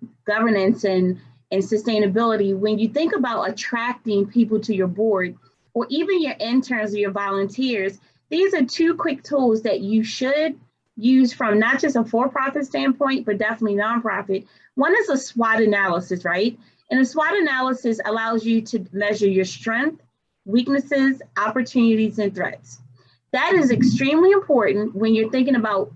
and sustainability, when you think about attracting people to your board, or even your interns or your volunteers, these are two quick tools that you should use from not just a for-profit standpoint, but definitely nonprofit. One is a SWOT analysis, right? And a SWOT analysis allows you to measure your strengths, weaknesses, opportunities, and threats. That is extremely important when you're thinking about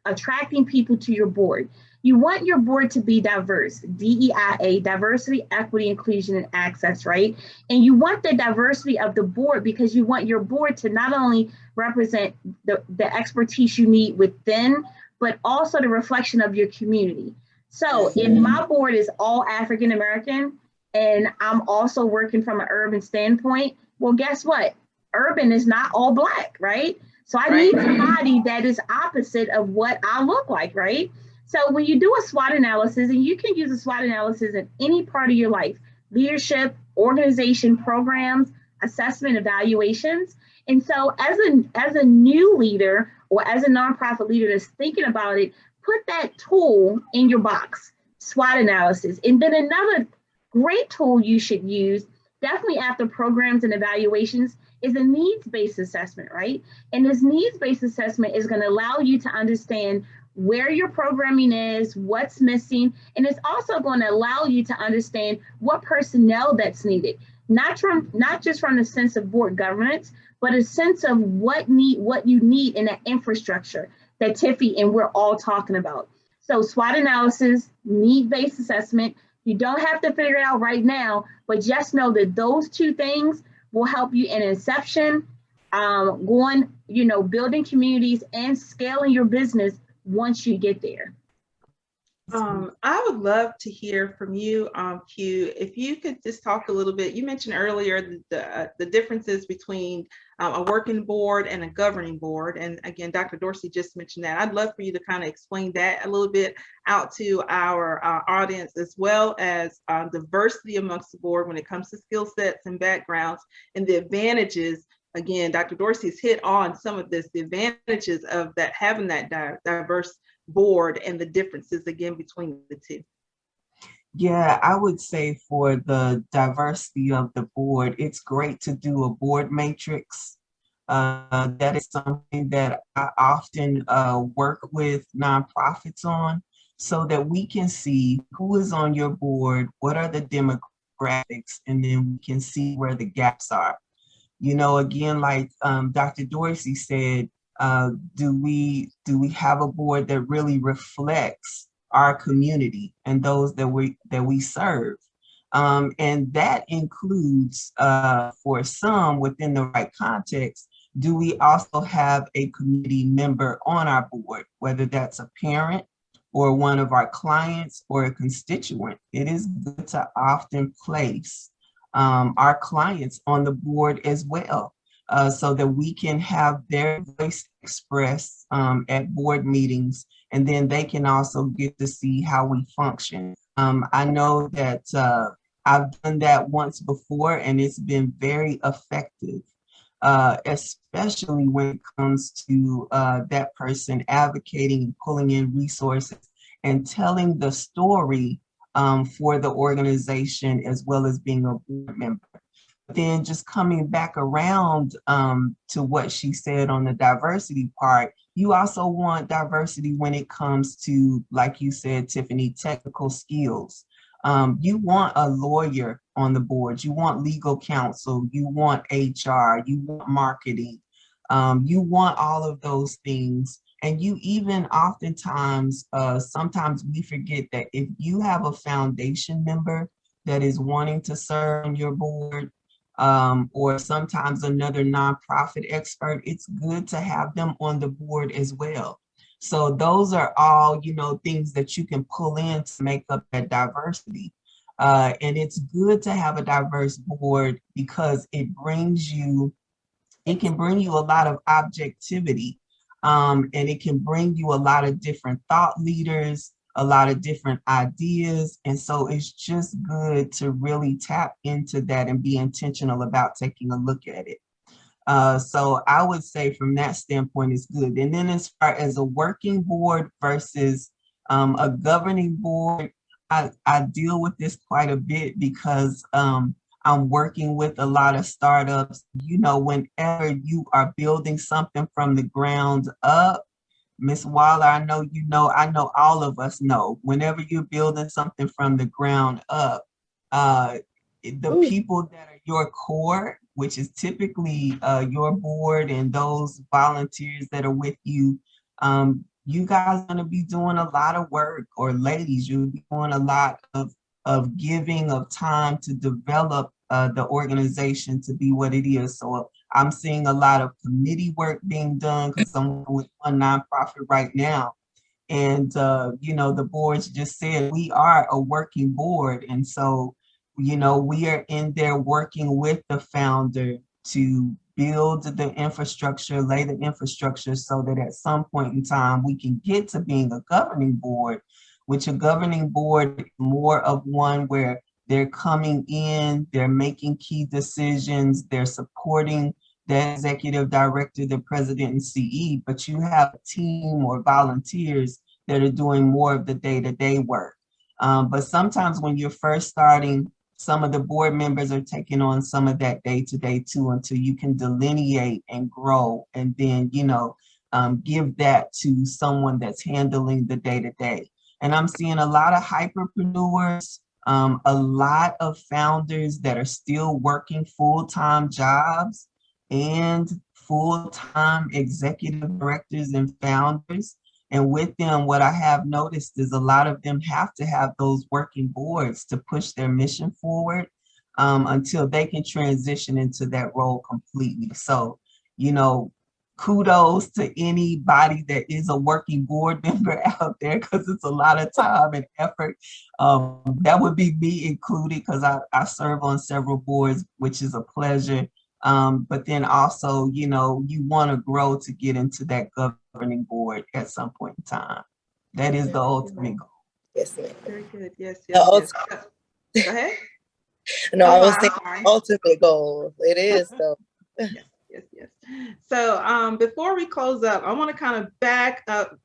attracting people to your board. You want your board to be diverse, DEIA, diversity, equity, inclusion, and access, right? And you want the diversity of the board because you want your board to not only represent the expertise you need within, but also the reflection of your community. So if my board is all African American and I'm also working from an urban standpoint, well, guess what? Urban is not all Black, right? So I need somebody that is opposite of what I look like, right? So when you do a SWOT analysis, and you can use a SWOT analysis in any part of your life, leadership, organization, programs, assessment, evaluations. And so as a new leader or as a nonprofit leader that's thinking about it, put that tool in your box, SWOT analysis. And then another great tool you should use, definitely after programs and evaluations, is a needs-based assessment, right? And this needs-based assessment is going to allow you to understand where your programming is, what's missing, and it's also going to allow you to understand what personnel that's needed, not just from the sense of board governance, but a sense of what you need in that infrastructure that Tiffy and we're all talking about. So SWOT analysis, need-based assessment, you don't have to figure it out right now, but just know that those two things will help you in inception, building communities and scaling your business once you get there. I would love to hear from you, Q. If you could just talk a little bit, you mentioned earlier the differences between a working board and a governing board. And again, Dr. Dorsey just mentioned that. I'd love for you to kind of explain that a little bit out to our audience, as well as diversity amongst the board when it comes to skill sets and backgrounds and the advantages. Again, Dr. Dorsey's hit on some of this, the advantages of that, having that diverse board and the differences again between the two. Yeah, I would say for the diversity of the board, it's great to do a board matrix. That is something that I often work with nonprofits on, so that we can see who is on your board, what are the demographics, and then we can see where the gaps are. Again, like Dr. Dorsey said, do we have a board that really reflects our community and those that we serve? And that includes, for some within the right context, do we also have a community member on our board, whether that's a parent or one of our clients or a constituent? It is good to often place our clients on the board as well, so that we can have their voice expressed at board meetings, and then they can also get to see how we function. I know that I've done that once before, and it's been very effective, especially when it comes to that person advocating and pulling in resources and telling the story for the organization, as well as being a board member. Then just coming back around to what she said on the diversity part, you also want diversity when it comes to, like you said, Tiffany, technical skills. You want a lawyer on the board, you want legal counsel, you want HR, you want marketing, you want all of those things. And you even oftentimes, sometimes we forget that if you have a foundation member that is wanting to serve on your board, or sometimes another nonprofit expert, it's good to have them on the board as well. So those are all, things that you can pull in to make up that diversity. And it's good to have a diverse board because it can bring you a lot of objectivity, and it can bring you a lot of different thought leaders, a lot of different ideas. And so it's just good to really tap into that and be intentional about taking a look at it. So I would say from that standpoint, it's good. And then as far as a working board versus a governing board, I deal with this quite a bit because I'm working with a lot of startups. Whenever you are building something from the ground up, Ms. Waller, I know all of us know, whenever you're building something from the ground up, the people that are your core, which is typically your board and those volunteers that are with you, you guys are going to be doing a lot of work, or ladies, you'll be doing a lot of giving of time to develop the organization to be what it is. So I'm seeing a lot of committee work being done because I'm with one nonprofit right now. And, the boards just said we are a working board. And so, we are in there working with the founder to build the infrastructure, lay the infrastructure so that at some point in time, we can get to being a governing board, which a governing board is more of one where they're coming in, they're making key decisions, they're supporting the executive director, the president and CE, but you have a team or volunteers that are doing more of the day-to-day work. But sometimes when you're first starting, some of the board members are taking on some of that day-to-day too, until you can delineate and grow, and then, give that to someone that's handling the day-to-day. And I'm seeing a lot of hyperpreneurs, a lot of founders that are still working full-time jobs and full-time executive directors and founders. And with them, what I have noticed is a lot of them have to have those working boards to push their mission forward until they can transition into that role completely. So, kudos to anybody that is a working board member out there, because it's a lot of time and effort. That would be me included, because I serve on several boards, which is a pleasure. But then also, you want to grow to get into that governing board at some point in time. That is the ultimate goal. Yes, ma'am. Very good. Yes. Go ahead. No, I was thinking ultimate goal. It is though. Yes. So before we close up, I want to kind of back up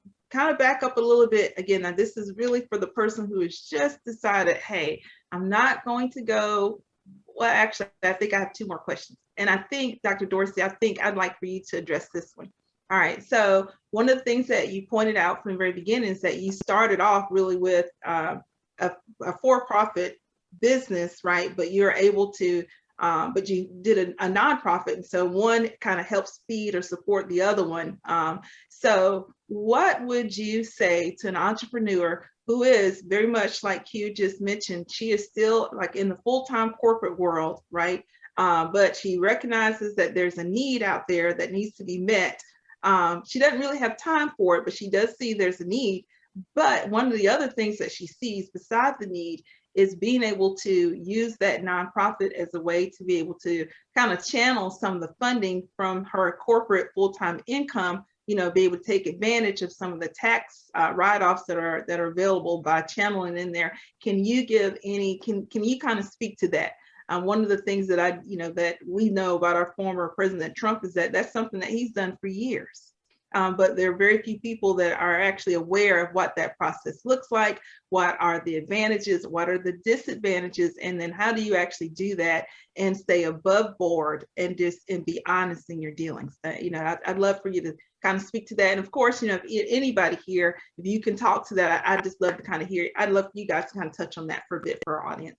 a little bit again. Now, this is really for the person who has just decided, hey, I'm not going to go. Well, actually, I think I have two more questions. And I think, Dr. Dorsey, I'd like for you to address this one. All right. So one of the things that you pointed out from the very beginning is that you started off really with a for-profit business, right? But you're able to, but you did a nonprofit. And so one kind of helps feed or support the other one. So what would you say to an entrepreneur who is very much like Q just mentioned? She is still like in the full-time corporate world, right? But she recognizes that there's a need out there that needs to be met. She doesn't really have time for it, but she does see there's a need. But one of the other things that she sees besides the need is being able to use that nonprofit as a way to be able to kind of channel some of the funding from her corporate full-time income, you know, be able to take advantage of some of the tax write-offs that are available by channeling in there. Can you give any, can you kind of speak to that? One of the things that that we know about our former President Trump is that that's something that he's done for years. But there are very few people that are actually aware of what that process looks like, what are the advantages, what are the disadvantages, and then how do you actually do that and stay above board and be honest in your dealings. I'd love for you to kind of speak to that. And of course, if anybody here, if you can talk to that, I'd just love to kind of hear, I'd love for you guys to kind of touch on that for a bit for our audience.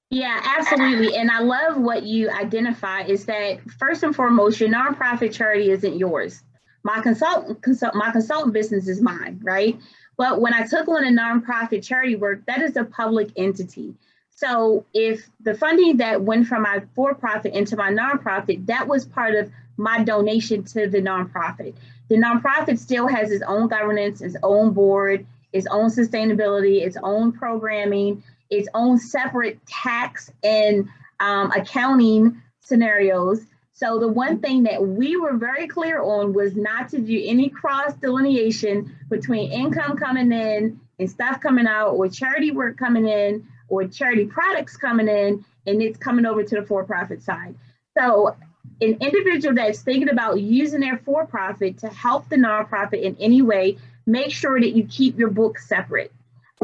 Yeah, absolutely. And I love what you identify is that first and foremost, your nonprofit charity isn't yours. My consultant business is mine, right? But when I took on a nonprofit charity work, that is a public entity. So if the funding that went from my for-profit into my nonprofit, that was part of my donation to the nonprofit. The nonprofit still has its own governance, its own board, its own sustainability, its own programming, its own separate tax and accounting scenarios. So the one thing that we were very clear on was not to do any cross delineation between income coming in and stuff coming out, or charity work coming in, or charity products coming in, and it's coming over to the for-profit side. So an individual that's thinking about using their for-profit to help the nonprofit in any way, make sure that you keep your books separate.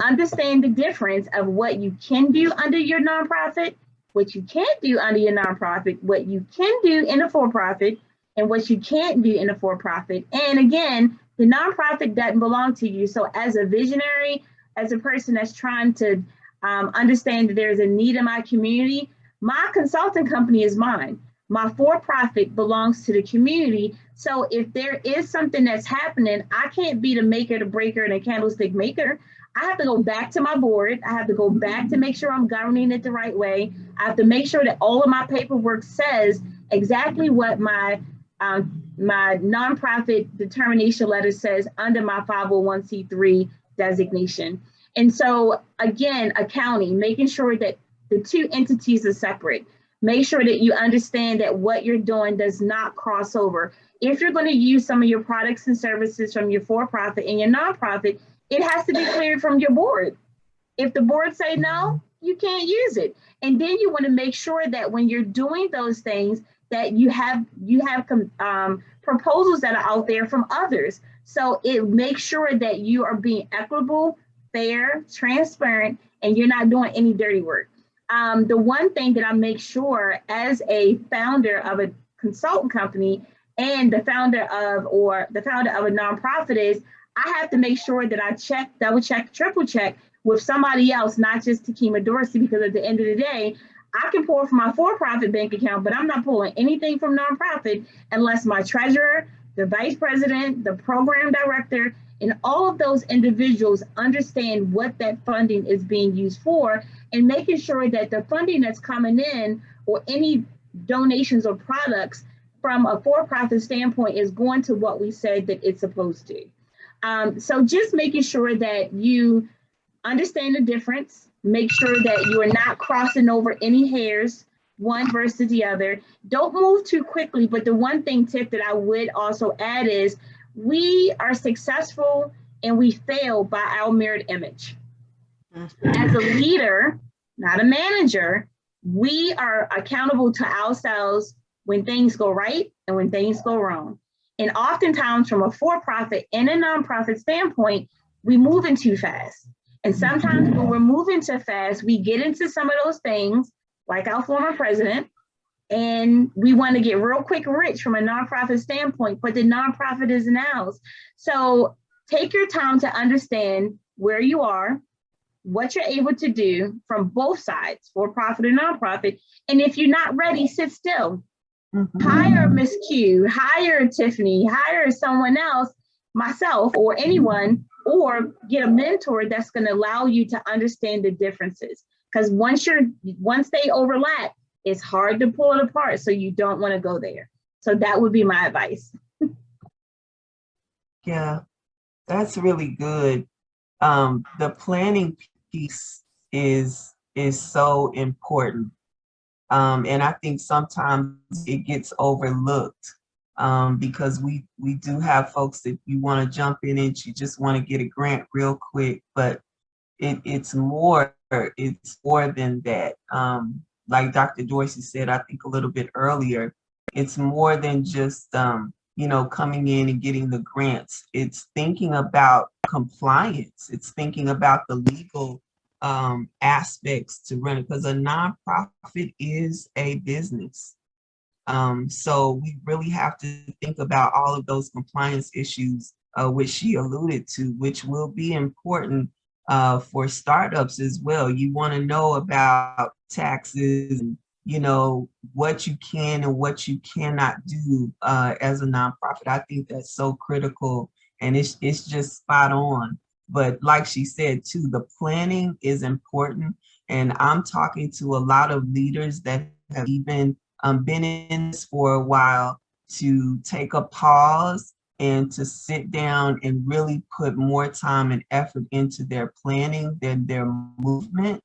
Understand the difference of what you can do under your nonprofit, what you can't do under your nonprofit, what you can do in a for-profit, and what you can't do in a for-profit. And again, the nonprofit doesn't belong to you. So as a visionary, as a person that's trying to understand that there's a need in my community, my consulting company is mine. My for-profit belongs to the community. So if there is something that's happening, I can't be the maker, the breaker, and the candlestick maker. I have to go back to my board. I have to go back to make sure I'm governing it the right way. I have to make sure that all of my paperwork says exactly what my nonprofit determination letter says under my 501c3 designation. And so again, accounting, making sure that the two entities are separate. Make sure that you understand that what you're doing does not cross over. If you're going to use some of your products and services from your for-profit and your nonprofit, it has to be cleared from your board. If the board say no, you can't use it. And then you want to make sure that when you're doing those things, that you have proposals that are out there from others. So it makes sure that you are being equitable, fair, transparent, and you're not doing any dirty work. The one thing that I make sure as a founder of a consultant company and the founder of a nonprofit is I have to make sure that I check, double check, triple check with somebody else, not just Takema Dorsey, because at the end of the day, I can pull from my for-profit bank account, but I'm not pulling anything from nonprofit unless my treasurer, the vice president, the program director, and all of those individuals understand what that funding is being used for, and making sure that the funding that's coming in or any donations or products from a for-profit standpoint is going to what we said that it's supposed to. So just making sure that you understand the difference, make sure that you are not crossing over any hairs, one versus the other. Don't move too quickly, but the one tip that I would also add is we are successful and we fail by our mirrored image. As a leader, not a manager, we are accountable to ourselves when things go right and when things go wrong. And oftentimes from a for-profit and a nonprofit standpoint, we move in too fast. And sometimes when we're moving too fast, we get into some of those things, like our former president, and we want to get real quick rich from a nonprofit standpoint, but the nonprofit isn't ours. So take your time to understand where you are, what you're able to do from both sides, for-profit and nonprofit. And if you're not ready, sit still. Hire Miss Q, hire Tiffany, hire someone else, myself or anyone, or get a mentor that's going to allow you to understand the differences. Because once they overlap, it's hard to pull it apart. So you don't want to go there. So that would be my advice. Yeah, that's really good. The planning piece is is so important. And I think sometimes it gets overlooked because we do have folks that you want to jump in and you just want to get a grant real quick, but it's more than that. Like Dr. Dorsey said, I think a little bit earlier, it's more than just coming in and getting the grants. It's thinking about compliance. It's thinking about the legal aspects to run it, because a nonprofit is a business. So we really have to think about all of those compliance issues, which she alluded to, which will be important for startups as well. You want to know about taxes and what you can and what you cannot do as a nonprofit. I think that's so critical, and it's just spot on. But like she said too, the planning is important. And I'm talking to a lot of leaders that have even been in this for a while to take a pause and to sit down and really put more time and effort into their planning than their movement.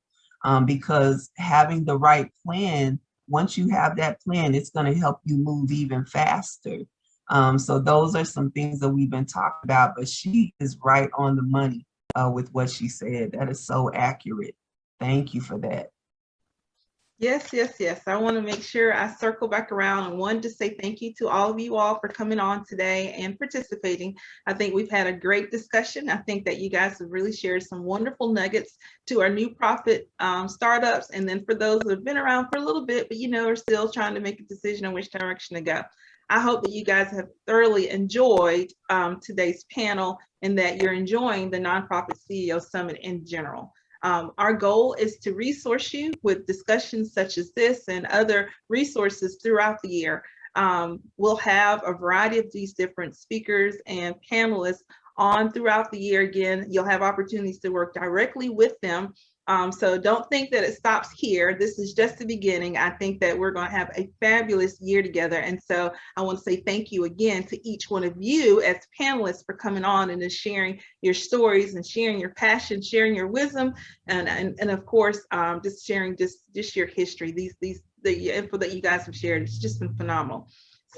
Because having the right plan, once you have that plan, it's going to help you move even faster. So those are some things that we've been talking about, but she is right on the money with what she said. That is so accurate. Thank you for that. Yes, yes, yes. I want to make sure I circle back around and wanted to say thank you to all of you all for coming on today and participating. I think we've had a great discussion. I think that you guys have really shared some wonderful nuggets to our new profit startups. And then for those that have been around for a little bit, but are still trying to make a decision on which direction to go. I hope that you guys have thoroughly enjoyed today's panel and that you're enjoying the Nonprofit CEO Summit in general. Our goal is to resource you with discussions such as this and other resources throughout the year. We'll have a variety of these different speakers and panelists on throughout the year. Again, you'll have opportunities to work directly with them. So don't think that it stops here. This is just the beginning. I think that we're going to have a fabulous year together. And so I want to say thank you again to each one of you as panelists for coming on and just sharing your stories and sharing your passion, sharing your wisdom, and of course, just sharing just your history. The info that you guys have shared, it's just been phenomenal.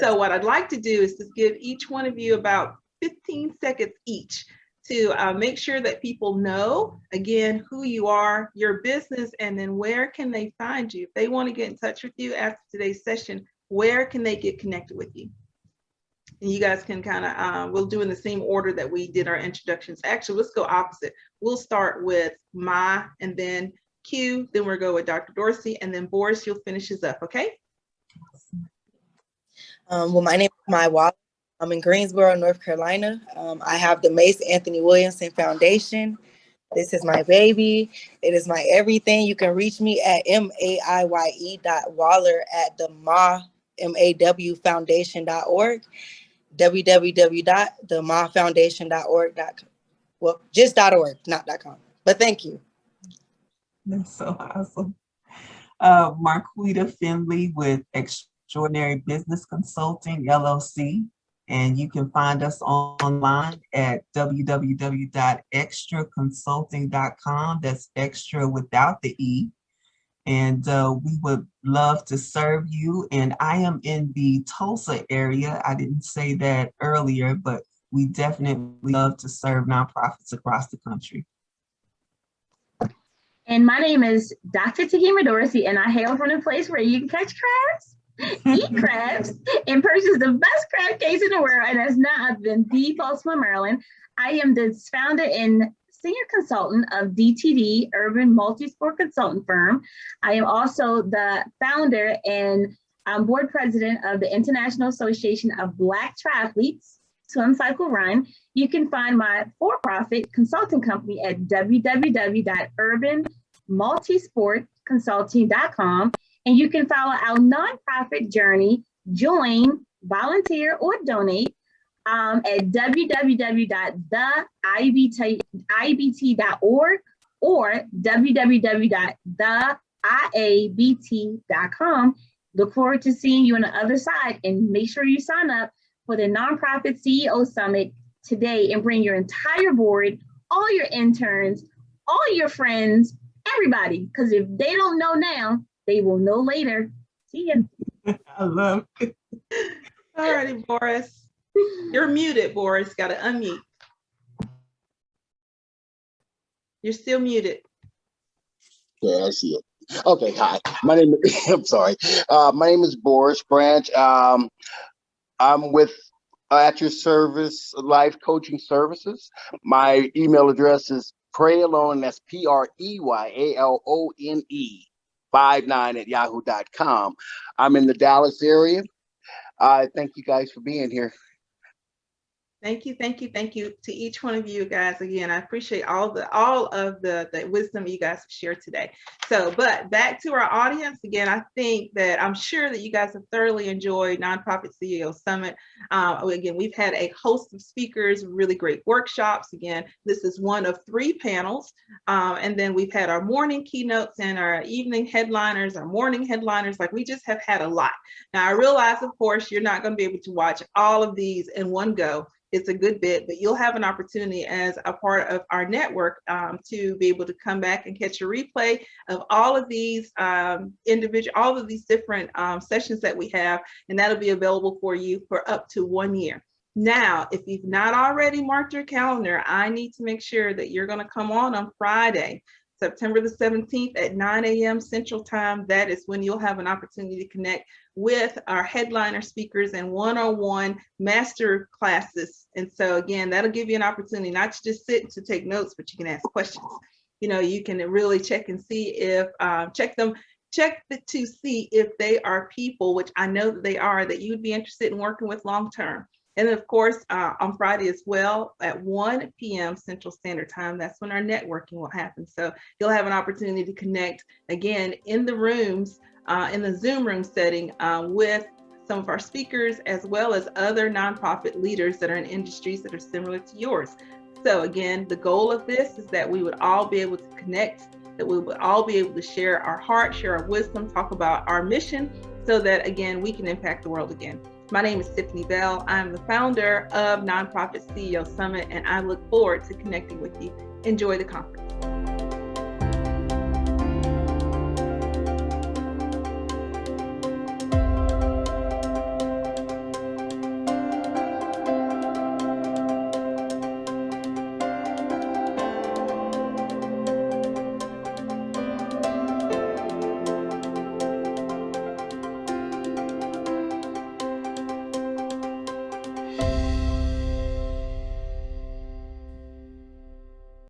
So what I'd like to do is just give each one of you about 15 seconds each to make sure that people know, again, who you are, your business, and then where can they find you. If they want to get in touch with you after today's session, where can they get connected with you? And you guys can kind of, we'll do in the same order that we did our introductions. Actually, let's go opposite. We'll start with Ma, and then Q, then we'll go with Dr. Dorsey, and then Boris, you'll finish us up, okay? Well, my name is Mai Wallace. I'm in Greensboro, North Carolina. I have the Mace Anthony Williamson Foundation. This is my baby. It is my everything. You can reach me at MAIYE.Waller@themawfoundation.org, www.themawfoundation.org. Well, just .org, not .com. But thank you. That's so awesome. Marquita Finley with Extraordinary Business Consulting, LLC. And you can find us online at www.extraconsulting.com. That's extra without the E. And we would love to serve you. And I am in the Tulsa area. I didn't say that earlier, but we definitely love to serve nonprofits across the country. And my name is Dr. Takima Dorsey, and I hail from the place where you can catch crabs, eat crabs, and purchase the best crab cakes in the world, and that's not other than the Baltimore, Maryland. I am the founder and senior consultant of DTD, Urban Multi-Sport Consultant Firm. I am also the founder and board president of the International Association of Black Triathletes, Swim, Cycle, Run. You can find my for-profit consulting company at www.urbanmultisportconsulting.com. And you can follow our nonprofit journey, join, volunteer, or donate at www.theibt.org or www.theiabt.com. Look forward to seeing you on the other side, and make sure you sign up for the Nonprofit CEO Summit today and bring your entire board, all your interns, all your friends, everybody, because if they don't know now, they will know later. See ya. I love it. All righty, Boris. You're muted, Boris. Got to unmute. You're still muted. Yeah, I see it. Okay, hi. My name is, I'm sorry. My name is Boris Branch. I'm with At Your Service Life Coaching Services. My email address is prayalone, that's PREYALONE 59 @yahoo.com. I'm in the Dallas area. Thank you guys for being here. Thank you to each one of you guys. Again, I appreciate all of the wisdom you guys have shared today. So, but back to our audience. Again, I think that I'm sure that you guys have thoroughly enjoyed Nonprofit CEO Summit. Again, we've had a host of speakers, really great workshops. Again, this is one of 3 panels. And then we've had our morning keynotes and our evening headliners, our morning headliners. Like, we just have had a lot. Now, I realize, of course, you're not going to be able to watch all of these in one go. It's a good bit, but you'll have an opportunity as a part of our network to be able to come back and catch a replay of all of these all of these different sessions that we have, and that'll be available for you for up to 1 year. Now, if you've not already marked your calendar, I need to make sure that you're going to come on Friday, September the 17th at 9 a.m. Central Time. That is when you'll have an opportunity to connect with our headliner speakers and one-on-one master classes. And so again, that'll give you an opportunity not to just sit to take notes, but you can ask questions. You know, you can really check and see if, to see if they are people, which I know that they are, that you would be interested in working with long-term. And then of course, on Friday as well, at 1 p.m. Central Standard Time, that's when our networking will happen. So you'll have an opportunity to connect again in the rooms, in the Zoom room setting with some of our speakers, as well as other nonprofit leaders that are in industries that are similar to yours. So again, the goal of this is that we would all be able to connect, that we would all be able to share our heart, share our wisdom, talk about our mission, so that again, we can impact the world again. My name is Tiffany Bell. I'm the founder of Nonprofit CEO Summit, and I look forward to connecting with you. Enjoy the conference.